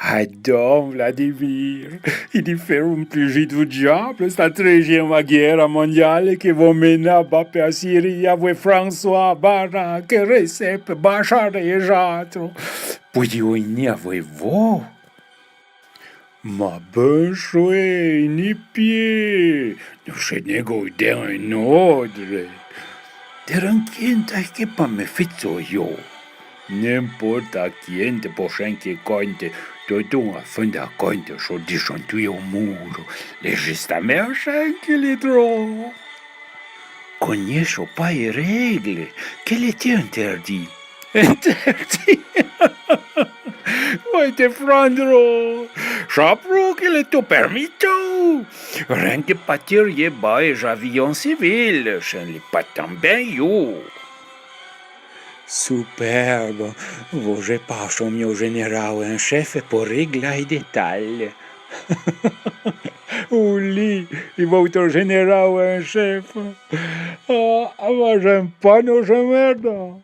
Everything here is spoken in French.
Adoro Vladimir, il fait un plus vite du diable, c'est la 13e guerre mondiale qui va mener à Bappé à Syrie avec François, Barak, Recep, Bachar et Jatro. Puis on y avec vous. Ma bonne chouette, ni pied, nous se négocier un ordre. Tranquille, que pas me fait yo. N'importe qui te prochain qui compte, tout à fin de compte, sur des chantouilles au mur, les gestes américains qui les drôles. Connaissent pas les règles, qu'elle était interdit. Interdit? Ouais, te frandro, chapeau qu'il est tout permis tout. Rien que partir y bas et avion civil, je ne l'ai pas tant bien you. Superbe, você passou meu general em chefe por regla e detalhe. Uli, e voltou general em chefe. Ah, mas em pano, merda.